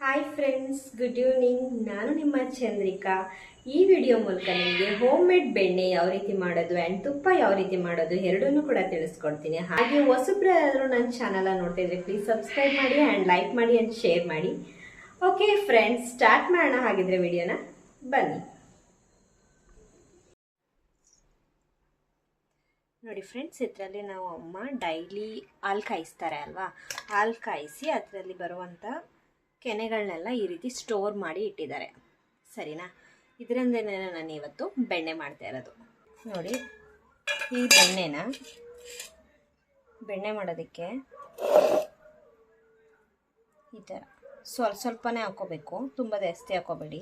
Hi friends, good evening. ನಾನು ನಿಮ್ಮ ಚಂದ್ರಿಕಾ. ಈ ವಿಡಿಯೋ ಮೂಲಕ ನಿಮಗೆ ಹೋಮ್ ಮೇಡ್ ಬೆಣ್ಣೆ ಯಾವ ರೀತಿ ಮಾಡೋದು ಆ್ಯಂಡ್ ತುಪ್ಪ ಯಾವ ರೀತಿ ಮಾಡೋದು ಎರಡನ್ನೂ ಕೂಡ ತಿಳಿಸ್ಕೊಡ್ತೀನಿ. ಹಾಗೆ ಹೊಸಬ್ರು ಯಾರಾದರೂ ನನ್ನ ಚಾನಲ್ ನೋಡ್ತಾ ಇದ್ರೆ ಪ್ಲೀಸ್ ಸಬ್ಸ್ಕ್ರೈಬ್ ಮಾಡಿ ಆ್ಯಂಡ್ ಲೈಕ್ ಮಾಡಿ ಆ್ಯಂಡ್ ಶೇರ್ ಮಾಡಿ. ಓಕೆ ಫ್ರೆಂಡ್ಸ್, ಸ್ಟಾರ್ಟ್ ಮಾಡೋಣ. ಹಾಗಿದ್ರೆ ವಿಡಿಯೋನ ಬನ್ನಿ. ನೋಡಿ ಫ್ರೆಂಡ್ಸ್, ಇದರಲ್ಲಿ ನಾವು ಅಮ್ಮ ಡೈಲಿ ಹಾಲು ಕಾಯಿಸ್ತಾರೆ ಅಲ್ವಾ, ಹಾಲು ಕಾಯಿಸಿ ಅದರಲ್ಲಿ ಬರುವಂಥ ಕೆನೆಗಳನ್ನೆಲ್ಲ ಈ ರೀತಿ ಸ್ಟೋರ್ ಮಾಡಿ ಇಟ್ಟಿದ್ದಾರೆ. ಸರಿನಾ? ಇದರಿಂದನೇ ನಾನು ಇವತ್ತು ಬೆಣ್ಣೆ ಮಾಡ್ತಾ ಇರೋದು. ನೋಡಿ, ಈ ಬೆಣ್ಣೆ ಮಾಡೋದಕ್ಕೆ ಈ ಥರ ಸ್ವಲ್ಪನೇ ಹಾಕೋಬೇಕು, ತುಂಬ ಜಾಸ್ತಿ ಹಾಕೋಬೇಡಿ.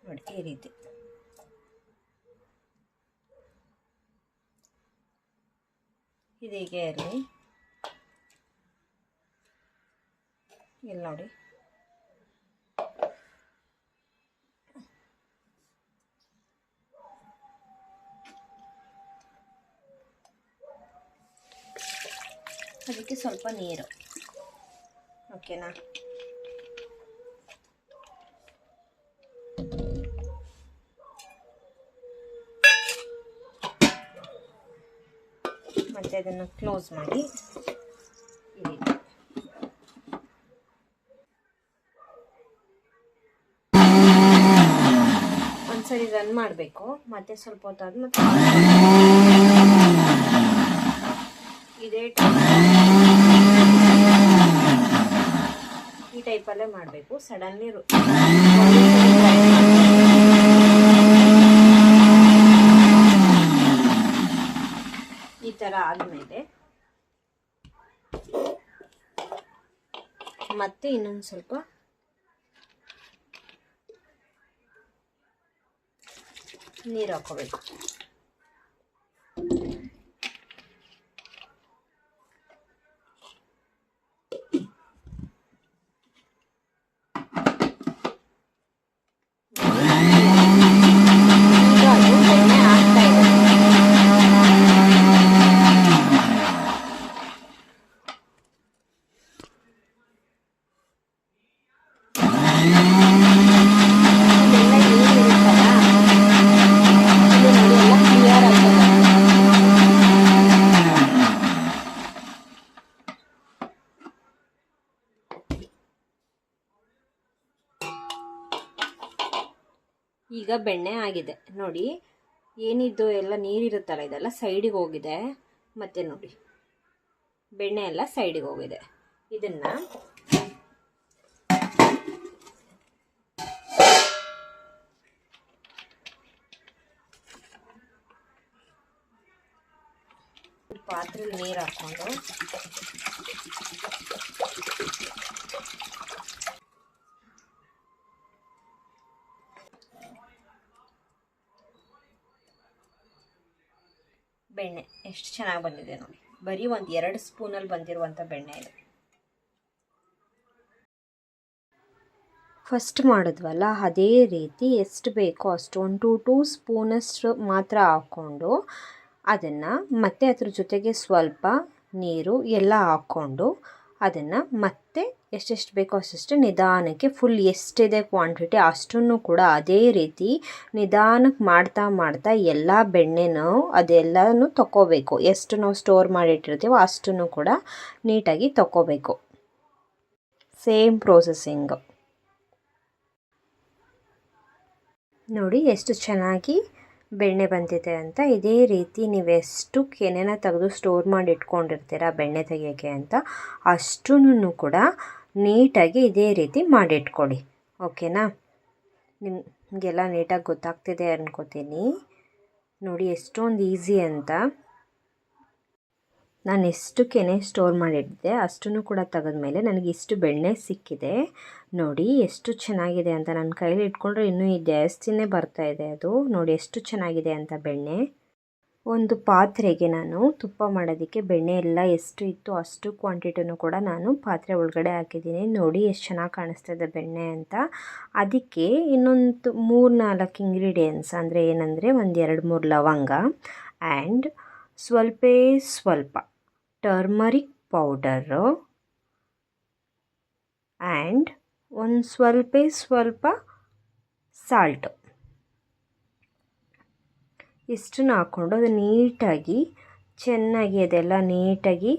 ನೋಡಿ ಈ ರೀತಿ ಇದೀಗೆ ಇರಲಿ. ಇಲ್ಲಿ ನೋಡಿ, ಅದಕ್ಕೆ ಸ್ವಲ್ಪ ನೀರು. ಓಕೆನಾ? ಮತ್ತು ಅದನ್ನು ಕ್ಲೋಸ್ ಮಾಡಿ ಒಂದ್ಸರಿ ರನ್ ಮಾಡಬೇಕು. ಮತ್ತೆ ಸ್ವಲ್ಪ ಹೊತ್ತಾದ ಮತ್ತೆ ಇದೇ ಈ ಟೈಪಲ್ಲೇ ಮಾಡಬೇಕು. ಸಡನ್ಲಿ ಈ ಥರ ಆದಮೇಲೆ ಮತ್ತೆ ಇನ್ನೊಂದು ಸ್ವಲ್ಪ ನೀರು ಹಾಕೋಬೇಕು. ಈಗ ಬೆಣ್ಣೆ ಆಗಿದೆ ನೋಡಿ. ಏನಿದ್ದು ಎಲ್ಲ ನೀರಿರುತ್ತಲ್ಲ, ಇದೆಲ್ಲ ಸೈಡಿಗೆ ಹೋಗಿದೆ. ಮತ್ತೆ ನೋಡಿ, ಬೆಣ್ಣೆ ಎಲ್ಲ ಸೈಡಿಗೆ ಹೋಗಿದೆ. ಇದನ್ನ ಪಾತ್ರೆಯಲ್ಲಿ ನೀರು ಹಾಕ್ಕೊಂಡು ಬೆಣ್ಣೆ ಎಷ್ಟು ಚೆನ್ನಾಗಿ ಬಂದಿದೆ ನೋಡಿ. ಬರೀ 1-2 ಸ್ಪೂನಲ್ಲಿ ಬಂದಿರುವಂಥ ಬೆಣ್ಣೆ ಇದೆ. ಫಸ್ಟ್ ಮಾಡಿದ್ವಲ್ಲ ಅದೇ ರೀತಿ ಎಷ್ಟು ಬೇಕೋ ಅಷ್ಟು 1-2 ಸ್ಪೂನಷ್ಟು ಮಾತ್ರ ಹಾಕ್ಕೊಂಡು ಅದನ್ನು ಮತ್ತೆ ಅದ್ರ ಜೊತೆಗೆ ಸ್ವಲ್ಪ ನೀರು ಎಲ್ಲ ಹಾಕ್ಕೊಂಡು ಅದನ್ನು ಮತ್ತೆ ಎಷ್ಟೆಷ್ಟು ಬೇಕೋ ಅಷ್ಟು ನಿಧಾನಕ್ಕೆ ಫುಲ್ ಎಷ್ಟಿದೆ ಕ್ವಾಂಟಿಟಿ ಅಷ್ಟನ್ನು ಕೂಡ ಅದೇ ರೀತಿ ನಿಧಾನಕ್ಕೆ ಮಾಡ್ತಾ ಎಲ್ಲ ಬೆಣ್ಣೆನೂ ಅದೆಲ್ಲನೂ ತಗೋಬೇಕು. ಎಷ್ಟು ನಾವು ಸ್ಟೋರ್ ಮಾಡಿಟ್ಟಿರ್ತೀವೋ ಅಷ್ಟನ್ನು ಕೂಡ ನೀಟಾಗಿ ತಗೋಬೇಕು. ಸೇಮ್ ಪ್ರೋಸೆಸ್ಸಿಂಗು ನೋಡಿ ಎಷ್ಟು ಚೆನ್ನಾಗಿ ಬೆಣ್ಣೆ ಬಂದಿದೆ ಅಂತ. ಇದೇ ರೀತಿ ನೀವೆಷ್ಟು ಕೆನೆನ ತೆಗೆದು ಸ್ಟೋರ್ ಮಾಡಿ ಇಟ್ಕೊಂಡಿರ್ತೀರ ಬೆಣ್ಣೆ ತೆಗಿಯೋಕ್ಕೆ ಅಂತ ಅಷ್ಟನ್ನು ಕೂಡ ನೀಟಾಗಿ ಇದೇ ರೀತಿ ಮಾಡಿಟ್ಕೊಳ್ಳಿ. ಓಕೆನಾ? ನಿಮಗೆಲ್ಲ ನೀಟಾಗಿ ಗೊತ್ತಾಗ್ತಿದೆ ಅನ್ಕೋತೀನಿ. ನೋಡಿ ಎಷ್ಟೊಂದು ಈಸಿ ಅಂತ. ನಾನು ಎಷ್ಟು ಕೆನೆ ಸ್ಟೋರ್ ಮಾಡಿದ್ದೆ ಅಷ್ಟನ್ನು ಕೂಡ ತೆಗೆದ್ಮೇಲೆ ನನಗೆ ಇಷ್ಟು ಬೆಣ್ಣೆ ಸಿಕ್ಕಿದೆ. ನೋಡಿ ಎಷ್ಟು ಚೆನ್ನಾಗಿದೆ ಅಂತ. ನನ್ನ ಕೈಲಿ ಇಟ್ಕೊಂಡ್ರೆ ಇನ್ನೂ ಜಾಸ್ತಿನೇ ಬರ್ತಾಯಿದೆ ಅದು. ನೋಡಿ ಎಷ್ಟು ಚೆನ್ನಾಗಿದೆ ಅಂತ ಬೆಣ್ಣೆ. ಒಂದು ಪಾತ್ರೆಗೆ ನಾನು ತುಪ್ಪ ಮಾಡೋದಕ್ಕೆ ಬೆಣ್ಣೆ ಎಲ್ಲ ಎಷ್ಟು ಇತ್ತು ಅಷ್ಟು ಕ್ವಾಂಟಿಟಿನೂ ಕೂಡ ನಾನು ಪಾತ್ರೆ ಒಳಗಡೆ ಹಾಕಿದ್ದೀನಿ. ನೋಡಿ ಎಷ್ಟು ಚೆನ್ನಾಗಿ ಕಾಣಿಸ್ತಿದೆ ಬೆಣ್ಣೆ ಅಂತ. ಅದಕ್ಕೆ ಇನ್ನೊಂದು 3-4 ಇಂಗ್ರೀಡಿಯೆಂಟ್ಸ್ ಅಂದರೆ ಏನಂದರೆ 1-2-3 ಲವಂಗ ಆ್ಯಂಡ್ ಸ್ವಲ್ಪ ಟರ್ಮರಿಕ್ ಪೌಡರು ಆ್ಯಂಡ್ ಒಂದು ಸ್ವಲ್ಪ ಸಾಲ್ಟು ಇಷ್ಟನ್ನು ಹಾಕ್ಕೊಂಡು ಅದು ನೀಟಾಗಿ ಚೆನ್ನಾಗಿ ಅದೆಲ್ಲ ನೀಟಾಗಿ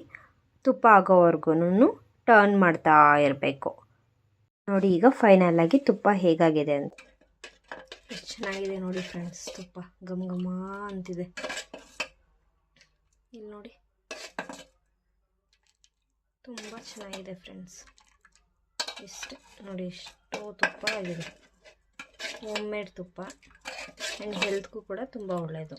ತುಪ್ಪ ಆಗೋವರೆಗೂ ಟರ್ನ್ ಮಾಡ್ತಾ ಇರಬೇಕು. ನೋಡಿ ಈಗ ಫೈನಲಾಗಿ ತುಪ್ಪ ಹೇಗಾಗಿದೆ ಅಂತ. ಎಷ್ಟು ಚೆನ್ನಾಗಿದೆ ನೋಡಿ ಫ್ರೆಂಡ್ಸ್, ತುಪ್ಪ ಘಮ ಘಮ ಅಂತಿದೆ. ಇಲ್ಲಿ ನೋಡಿ ತುಂಬ ಚೆನ್ನಾಗಿದೆ ಫ್ರೆಂಡ್ಸ್. ಇಷ್ಟು ನೋಡಿ, ಎಷ್ಟು ತುಪ್ಪ ಆಗಿದೆ. ಹೋಮ್ ಮೇಡ್ ತುಪ್ಪ ಆ್ಯಂಡ್ ಹೆಲ್ತ್ಗೂ ಕೂಡ ತುಂಬ ಒಳ್ಳೆಯದು.